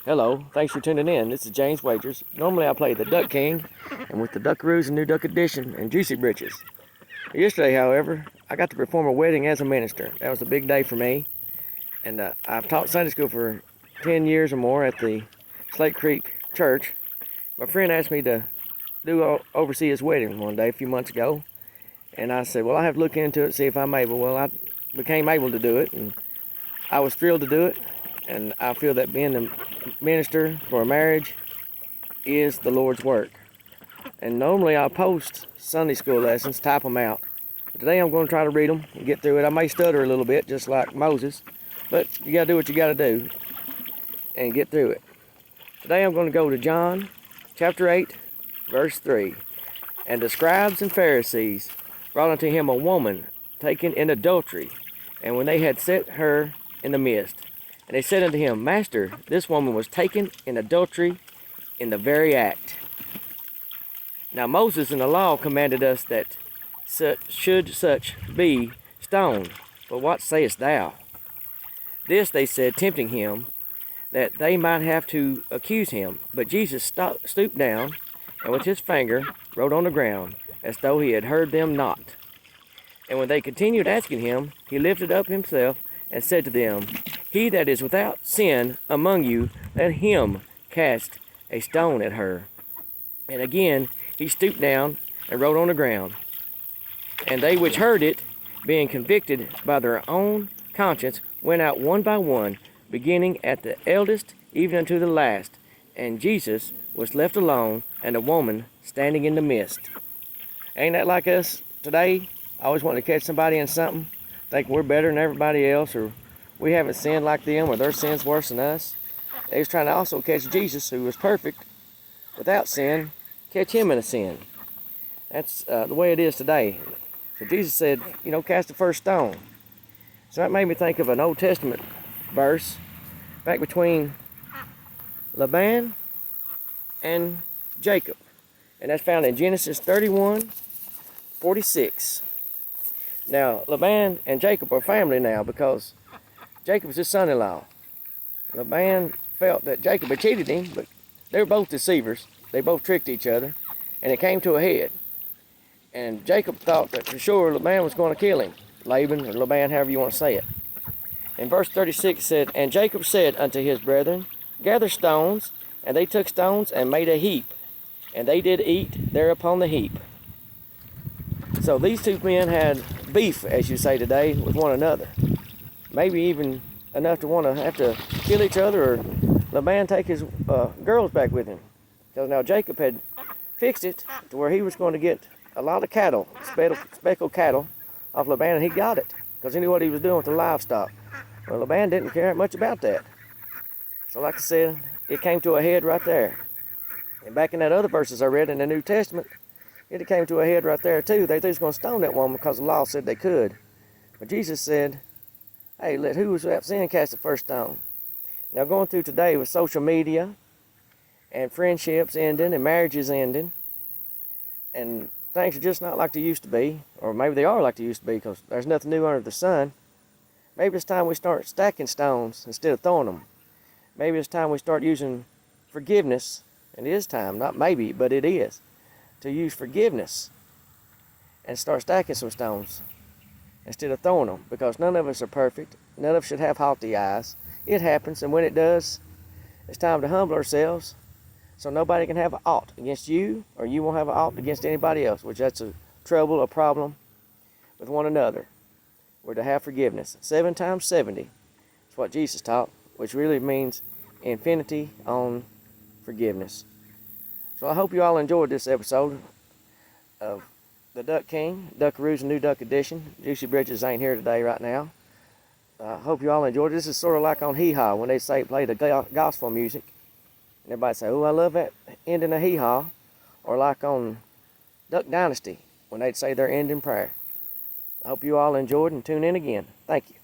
Hello, thanks for tuning in. This is James Wagers. Normally I play the Duck King and with the Duckaroos and New Duck Edition and Juicy Britches. Yesterday, however, I got to perform a wedding as a minister. That was a big day for me. And I've taught Sunday school for 10 years or more at the Slate Creek Church. My friend asked me to oversee his wedding one day a few months ago. And I said, well, I have to look into it, see if I'm able. Well, I became able to do it, and I was thrilled to do it. And I feel that being a minister for a marriage is the Lord's work. And normally I post Sunday school lessons, type them out. But today I'm going to try to read them and get through it. I may stutter a little bit, just like Moses, but you got to do what you got to do and get through it. Today I'm going to go to John chapter 8, verse 3. And the scribes and Pharisees brought unto him a woman taken in adultery, and when they had set her in the midst, and they said unto him, Master, this woman was taken in adultery in the very act. Now Moses in the law commanded us that such be stoned. But what sayest thou? This they said, tempting him, that they might have to accuse him. But Jesus stooped down, and with his finger wrote on the ground, as though he had heard them not. And when they continued asking him, he lifted up himself and said to them, He that is without sin among you, let him cast a stone at her. And again he stooped down and wrote on the ground. And they which heard it, being convicted by their own conscience, went out one by one, beginning at the eldest even unto the last. And Jesus was left alone, and a woman standing in the midst. Ain't that like us today? Always want to catch somebody in something, think we're better than everybody else, or we haven't sinned like them, or their sin's worse than us. They was trying to also catch Jesus, who was perfect, without sin, catch him in a sin. That's the way it is today. So Jesus said, cast the first stone. So that made me think of an Old Testament verse back between Laban and Jacob. And that's found in Genesis 31:46. Now, Laban and Jacob are family now because Jacob is his son-in-law. Laban felt that Jacob had cheated him, but they were both deceivers. They both tricked each other, and it came to a head. And Jacob thought that for sure Laban was going to kill him. Laban, or Laban, however you want to say it. And verse 36 said, And Jacob said unto his brethren, Gather stones. And they took stones and made a heap. And they did eat there upon the heap. So these two men had beef, as you say today, with one another. Maybe even enough to want to have to kill each other, or Laban take his girls back with him. Because now Jacob had fixed it to where he was going to get a lot of cattle, speckled cattle, off Laban, and he got it because he knew what he was doing with the livestock. Well, Laban didn't care much about that. So like I said, it came to a head right there. And back in that other verses I read in the New Testament, it came to a head right there too. They was going to stone that woman because the law said they could. But Jesus said, hey, let who was without sin cast the first stone. Now going through today with social media and friendships ending and marriages ending, and things are just not like they used to be, or maybe they are like they used to be because there's nothing new under the sun. Maybe it's time we start stacking stones instead of throwing them. Maybe it's time we start using forgiveness, and it is time, not maybe, but it is, to use forgiveness and start stacking some stones instead of throwing them, because none of us are perfect. None of us should have haughty eyes. It happens, and when it does, it's time to humble ourselves so nobody can have an ought against you, or you won't have an ought against anybody else, which that's a trouble, a problem with one another. We're to have forgiveness. 7 times 70 is what Jesus taught, which really means infinity on forgiveness. So I hope you all enjoyed this episode of the Duck King, Duckaroos and New Duck Edition. Juicy Britches ain't here today right now. I hope you all enjoyed it. This is sort of like on Hee Haw when they say play the gospel music. And everybody say, oh, I love that ending of Hee Haw. Or like on Duck Dynasty when they'd say their ending prayer. I hope you all enjoyed and tune in again. Thank you.